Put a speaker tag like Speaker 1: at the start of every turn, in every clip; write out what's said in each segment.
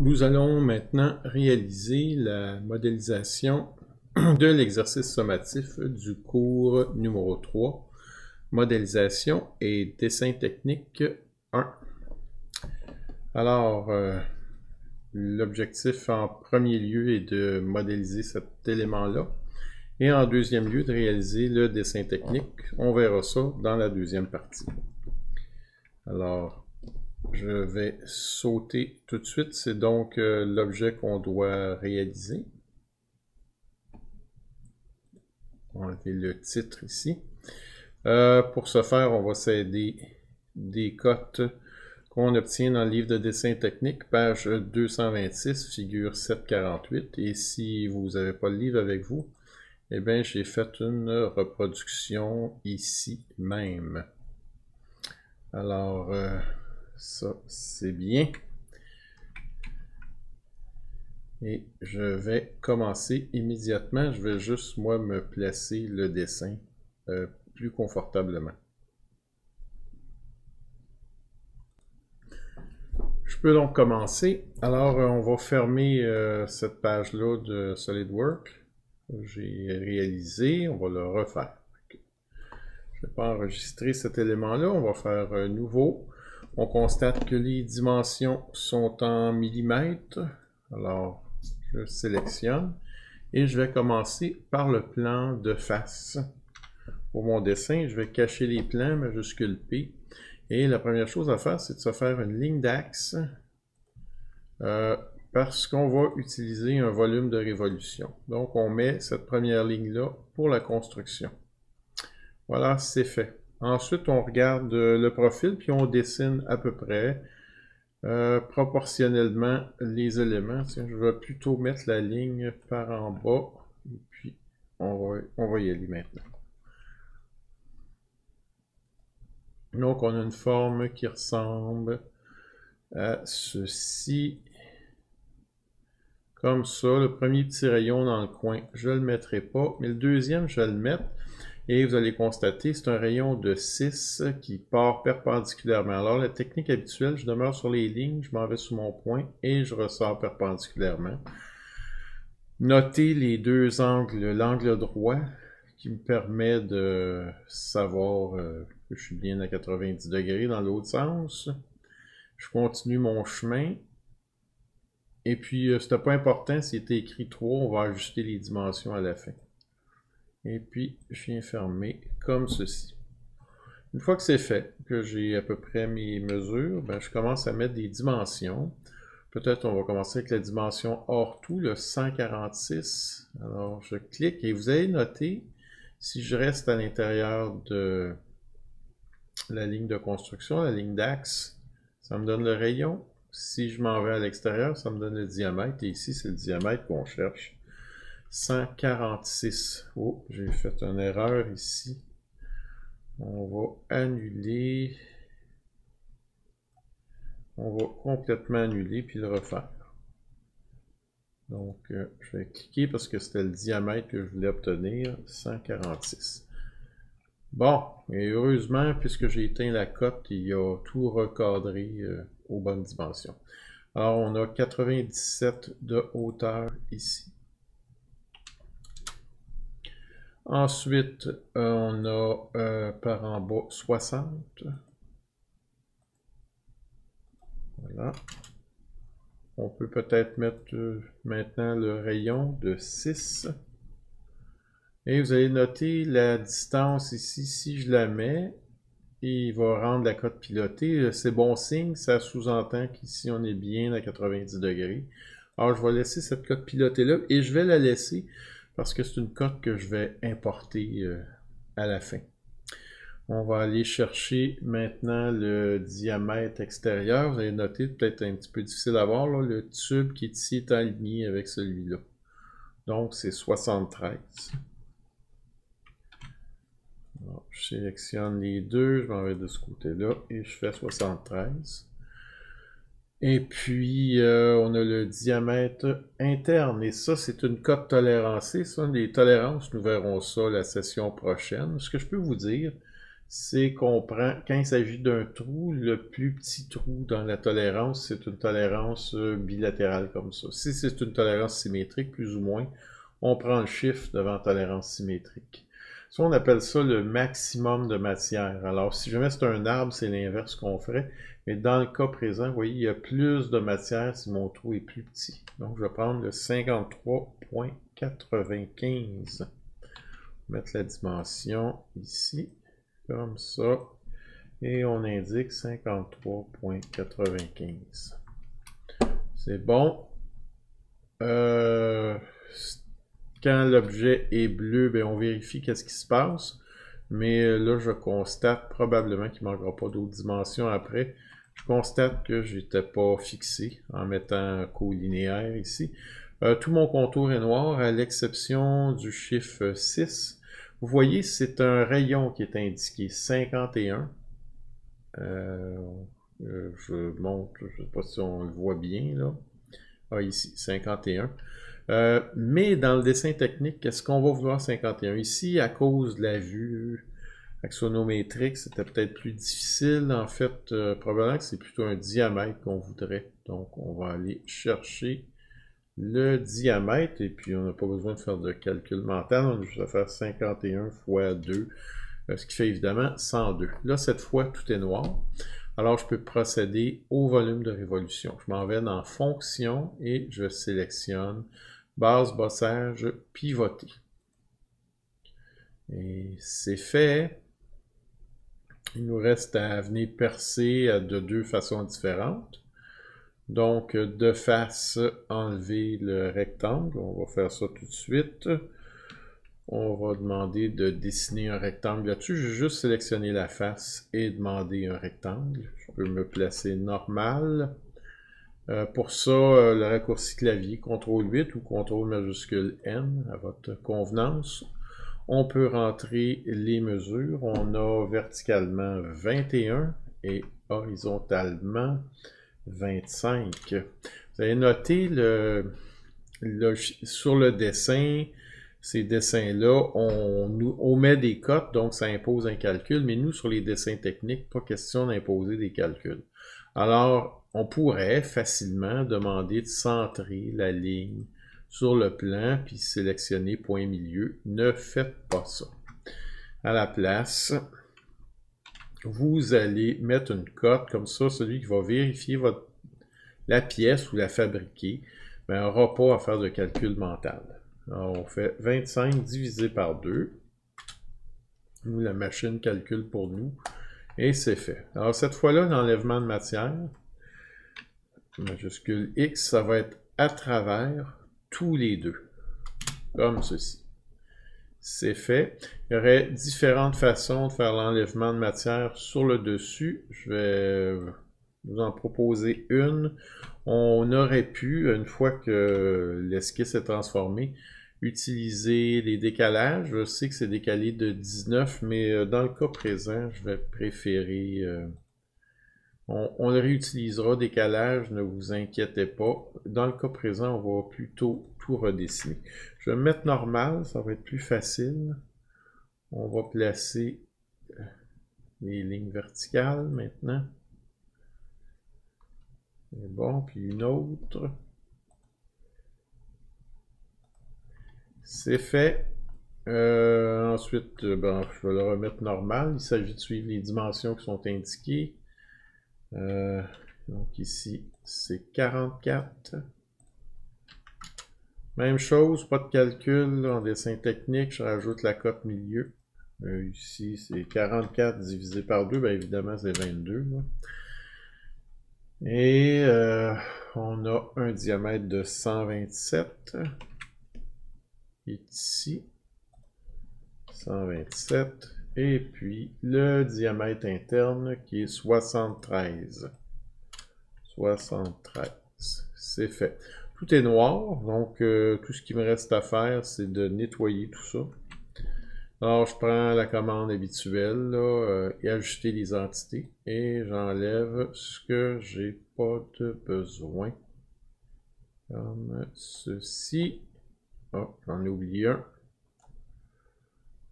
Speaker 1: Nous allons maintenant réaliser la modélisation de l'exercice sommatif du cours numéro 3, modélisation et dessin technique 1. Alors, l'objectif en premier lieu est de modéliser cet élément-là et en deuxième lieu de réaliser le dessin technique. On verra ça dans la deuxième partie. Alors, je vais sauter tout de suite. C'est donc l'objet qu'on doit réaliser. On va enlever le titre ici. Pour ce faire, on va s'aider des cotes qu'on obtient dans le livre de dessin technique, page 226, figure 748. Et si vous n'avez pas le livre avec vous, eh bien, j'ai fait une reproduction ici même. Alors, ça, c'est bien. Et je vais commencer immédiatement. Je vais juste, moi, me placer le dessin plus confortablement. Je peux donc commencer. Alors, on va fermer cette page-là de SolidWorks. J'ai réalisé. On va le refaire. Je ne vais pas enregistrer cet élément-là. On va faire nouveau. On constate que les dimensions sont en millimètres. Alors, je sélectionne et je vais commencer par le plan de face. Pour mon dessin, je vais cacher les plans, majuscule P. Et la première chose à faire, c'est de se faire une ligne d'axe parce qu'on va utiliser un volume de révolution. Donc, on met cette première ligne-là pour la construction. Voilà, c'est fait. Ensuite, on regarde le profil, puis on dessine à peu près proportionnellement les éléments. Tiens, je vais plutôt mettre la ligne par en bas, et puis on va y aller maintenant. Donc, on a une forme qui ressemble à ceci. Comme ça, le premier petit rayon dans le coin, je ne le mettrai pas, mais le deuxième, je vais le mettre. Et vous allez constater, c'est un rayon de 6 qui part perpendiculairement. Alors, la technique habituelle, je demeure sur les lignes, je m'en vais sous mon point et je ressors perpendiculairement. Notez les deux angles, l'angle droit qui me permet de savoir que je suis bien à 90 degrés dans l'autre sens. Je continue mon chemin. Et puis, c'était pas important, s'il était écrit 3, on va ajuster les dimensions à la fin. Et puis, je viens fermer comme ceci. Une fois que c'est fait, que j'ai à peu près mes mesures, ben, je commence à mettre des dimensions. Peut-être on va commencer avec la dimension hors tout, le 146. Alors, je clique et vous allez noter, si je reste à l'intérieur de la ligne de construction, la ligne d'axe, ça me donne le rayon. Si je m'en vais à l'extérieur, ça me donne le diamètre. Et ici, c'est le diamètre qu'on cherche. 146. Oh, j'ai fait une erreur ici. On va annuler. On va complètement annuler puis le refaire. Donc, je vais cliquer parce que c'était le diamètre que je voulais obtenir, 146. Bon, et heureusement, puisque j'ai éteint la cote, il a tout recadré aux bonnes dimensions. Alors, on a 97 de hauteur ici. Ensuite, on a par en bas 60. Voilà. On peut peut-être mettre maintenant le rayon de 6. Et vous allez noter la distance ici. Si je la mets, il va rendre la cote pilotée. C'est bon signe, ça sous-entend qu'ici on est bien à 90 degrés. Alors, je vais laisser cette cote pilotée-là et je vais la laisser parce que c'est une cote que je vais importer à la fin. On va aller chercher maintenant le diamètre extérieur. Vous allez noter, peut-être un petit peu difficile à voir, là, le tube qui est ici est aligné avec celui-là. Donc, c'est 73. Alors, je sélectionne les deux, je m'en vais de ce côté-là et je fais 73. Et puis, on a le diamètre interne. Et ça, c'est une cote tolérancée. Ça, les tolérances, nous verrons ça la session prochaine. Ce que je peux vous dire, c'est qu'on prend, quand il s'agit d'un trou, le plus petit trou dans la tolérance, c'est une tolérance bilatérale comme ça. Si c'est une tolérance symétrique, plus ou moins, on prend le chiffre devant tolérance symétrique. Ça, on appelle ça le maximum de matière. Alors, si jamais c'est un arbre, c'est l'inverse qu'on ferait. Mais dans le cas présent, vous voyez, il y a plus de matière si mon trou est plus petit. Donc, je vais prendre le 53,95. Mettre la dimension ici, comme ça. Et on indique 53,95. C'est bon. Quand l'objet est bleu, bien, on vérifie qu'est-ce qui se passe. Mais là, je constate probablement qu'il ne manquera pas d'autres dimensions après. Je constate que je n'étais pas fixé en mettant collinéaire ici. Tout mon contour est noir, à l'exception du chiffre 6. Vous voyez, c'est un rayon qui est indiqué, 51. Je montre, je ne sais pas si on le voit bien, là. Ah, ici, 51. Mais dans le dessin technique, est-ce qu'on va vouloir 51? Ici, à cause de la vue axonométrique, c'était peut-être plus difficile. En fait, probablement que c'est plutôt un diamètre qu'on voudrait. Donc, on va aller chercher le diamètre, et puis on n'a pas besoin de faire de calcul mental, on a juste à faire 51 fois 2, ce qui fait évidemment 102. Là, cette fois, tout est noir. Alors, je peux procéder au volume de révolution. Je m'en vais dans Fonction et je sélectionne base, bossage, pivoter. Et c'est fait. Il nous reste à venir percer de deux façons différentes. Donc, de face, enlever le rectangle. On va faire ça tout de suite. On va demander de dessiner un rectangle là-dessus. Je vais juste sélectionner la face et demander un rectangle. Je peux me placer normal. Pour ça, le raccourci clavier, CTRL 8 ou CTRL majuscule N, à votre convenance. On peut rentrer les mesures. On a verticalement 21 et horizontalement 25. Vous allez noter sur le dessin, ces dessins-là, on met des cotes, donc ça impose un calcul, mais nous, sur les dessins techniques, pas question d'imposer des calculs. Alors, on pourrait facilement demander de centrer la ligne sur le plan, puis sélectionner point milieu. Ne faites pas ça. À la place, vous allez mettre une cote, comme ça, celui qui va vérifier la pièce ou la fabriquer, ben, n'aura pas à faire de calcul mental. Alors, on fait 25 divisé par 2. Nous, la machine calcule pour nous. Et c'est fait. Alors, cette fois-là, l'enlèvement de matière, majuscule X, ça va être à travers tous les deux. Comme ceci. C'est fait. Il y aurait différentes façons de faire l'enlèvement de matière sur le dessus. Je vais vous en proposer une. On aurait pu, une fois que l'esquisse est transformée, utiliser les décalages. Je sais que c'est décalé de 19, mais dans le cas présent, je vais préférer... on le réutilisera, décalage, ne vous inquiétez pas. Dans le cas présent, on va plutôt tout redessiner. Je vais me mettre normal, ça va être plus facile. On va placer les lignes verticales maintenant. C'est bon, puis une autre. C'est fait. Ensuite, ben, je vais le remettre normal. Il s'agit de suivre les dimensions qui sont indiquées. Donc ici, c'est 44. Même chose, pas de calcul en dessin technique, je rajoute la cote milieu. Ici, c'est 44 divisé par 2, bien évidemment, c'est 22. Là. Et on a un diamètre de 127. Et ici, 127. Et puis, le diamètre interne qui est 73. 73. C'est fait. Tout est noir, donc tout ce qui me reste à faire, c'est de nettoyer tout ça. Alors, je prends la commande habituelle là, et ajuster les entités. Et j'enlève ce que j'ai pas de besoin. Comme ceci. Oh, j'en ai oublié un.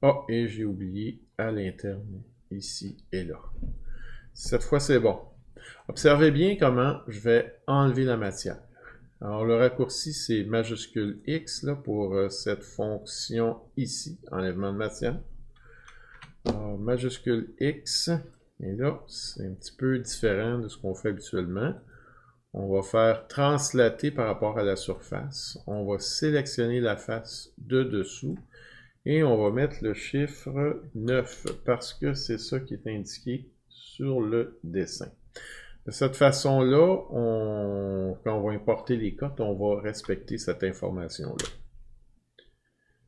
Speaker 1: Oh, et j'ai oublié à l'interne ici et là. Cette fois, c'est bon. Observez bien comment je vais enlever la matière. Alors, le raccourci, c'est majuscule X là, pour cette fonction ici, enlèvement de matière. Alors, majuscule X, et là, c'est un petit peu différent de ce qu'on fait habituellement. On va faire translater par rapport à la surface. On va sélectionner la face de dessous et on va mettre le chiffre 9 parce que c'est ça qui est indiqué sur le dessin. De cette façon-là, quand on va importer les cotes, on va respecter cette information-là.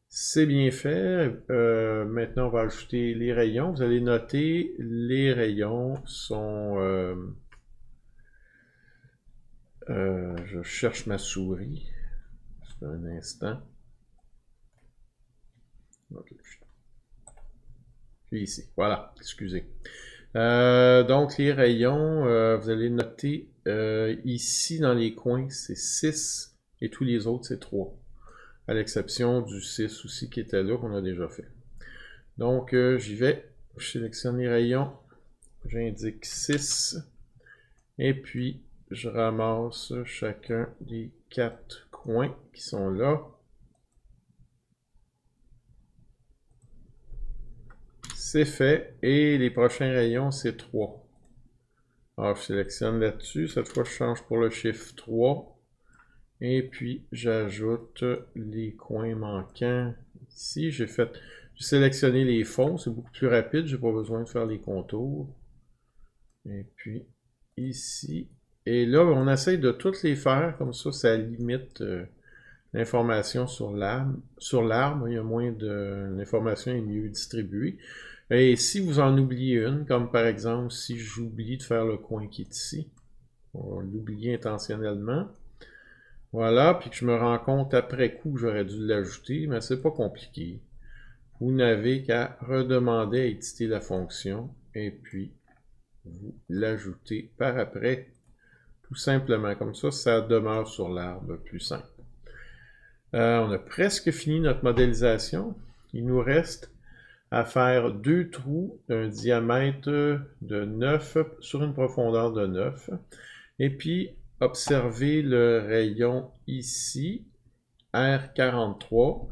Speaker 1: C'est bien fait. Maintenant, on va ajouter les rayons. Vous allez noter, les rayons sont... je cherche ma souris. C'est un instant. Okay. Puis ici. Voilà, excusez. Donc, les rayons, vous allez noter ici dans les coins, c'est 6 et tous les autres, c'est 3. À l'exception du 6 aussi qui était là, qu'on a déjà fait. Donc, j'y vais. Je sélectionne les rayons. J'indique 6. Et puis, je ramasse chacun des 4 coins qui sont là. C'est fait. Et les prochains rayons, c'est 3. Alors, je sélectionne là-dessus. Cette fois, je change pour le chiffre 3. Et puis, j'ajoute les coins manquants ici. J'ai sélectionné les fonds. C'est beaucoup plus rapide. Je n'ai pas besoin de faire les contours. Et puis, ici. Et là, on essaye de toutes les faire. Comme ça limite l'information sur l'arbre. Il y a moins de... L'information est mieux distribuée. Et si vous en oubliez une, comme par exemple, si j'oublie de faire le coin qui est ici, on va l'oublier intentionnellement. Voilà, puis que je me rends compte après coup que j'aurais dû l'ajouter, mais c'est pas compliqué. Vous n'avez qu'à redemander à éditer la fonction, et puis vous l'ajoutez par après, tout simplement. Comme ça demeure sur l'arbre plus simple. On a presque fini notre modélisation. Il nous reste à faire 2 trous d'un diamètre de 9 sur une profondeur de 9. Et puis, observez le rayon ici, R43.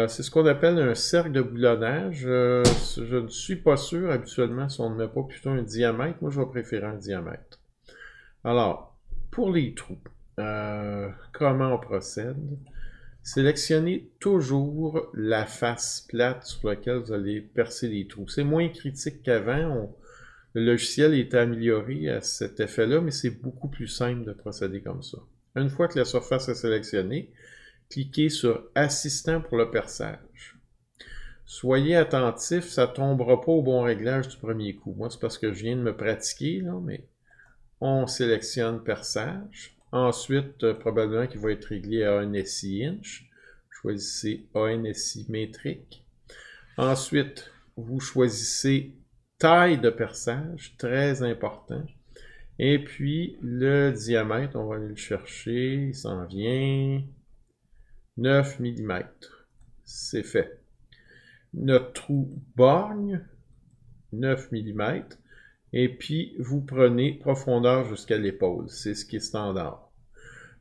Speaker 1: C'est ce qu'on appelle un cercle de boulonnage. Je ne suis pas sûr habituellement si on ne met pas plutôt un diamètre. Moi, je vais préférer un diamètre. Alors, pour les trous, comment on procède? Sélectionnez toujours la face plate sur laquelle vous allez percer les trous. C'est moins critique qu'avant. Le logiciel est amélioré à cet effet-là, mais c'est beaucoup plus simple de procéder comme ça. Une fois que la surface est sélectionnée, cliquez sur « Assistant pour le perçage ». Soyez attentif, ça ne tombera pas au bon réglage du premier coup. Moi, c'est parce que je viens de me pratiquer, là, mais on sélectionne « Perçage ». Ensuite, probablement qu'il va être réglé à un SI inch. Choisissez ANSI métrique. Ensuite, vous choisissez taille de perçage, très important. Et puis, le diamètre, on va aller le chercher, il s'en vient. 9 mm. C'est fait. Notre trou borgne, 9 mm. Et puis, vous prenez profondeur jusqu'à l'épaule. C'est ce qui est standard.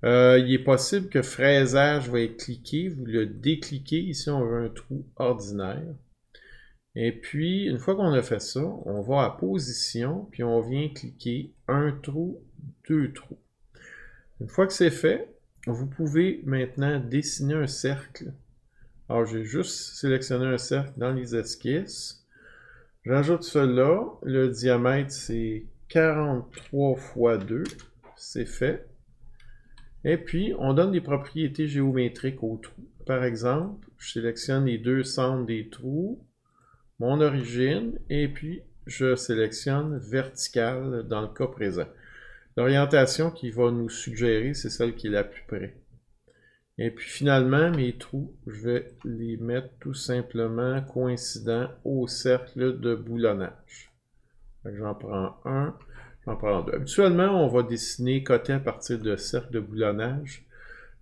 Speaker 1: Il est possible que fraisage va être cliqué. Vous le décliquez. Ici, on veut un trou ordinaire. Et puis, une fois qu'on a fait ça, on va à position, puis on vient cliquer un trou, 2 trous. Une fois que c'est fait, vous pouvez maintenant dessiner un cercle. Alors, j'ai juste sélectionné un cercle dans les esquisses. J'ajoute cela. Le diamètre, c'est 43 x 2. C'est fait. Et puis, on donne des propriétés géométriques au trou. Par exemple, je sélectionne les deux centres des trous, mon origine, et puis je sélectionne verticale dans le cas présent. L'orientation qui va nous suggérer, c'est celle qui est la plus près. Et puis finalement, mes trous, je vais les mettre tout simplement coïncidents au cercle de boulonnage. J'en prends un, j'en prends deux. Habituellement, on va dessiner côté à partir de cercle de boulonnage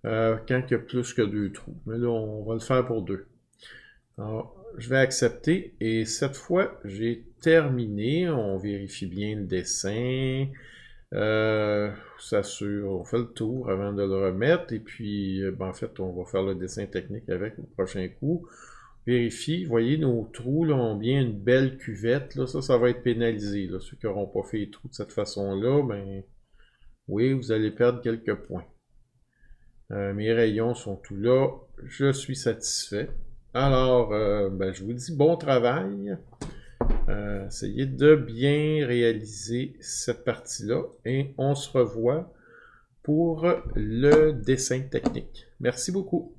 Speaker 1: quand il y a plus que 2 trous. Mais là, on va le faire pour 2. Alors, je vais accepter et cette fois, j'ai terminé. On vérifie bien le dessin. S'assure, on fait le tour avant de le remettre et puis ben, en fait on va faire le dessin technique avec au prochain coup. Vérifie, voyez nos trous là, ont bien une belle cuvette, là, ça va être pénalisé. Là. Ceux qui n'auront pas fait les trous de cette façon-là, ben oui, vous allez perdre quelques points. Mes rayons sont tout là, je suis satisfait. Alors, ben, je vous dis bon travail. Essayez de bien réaliser cette partie-là et on se revoit pour le dessin technique. Merci beaucoup.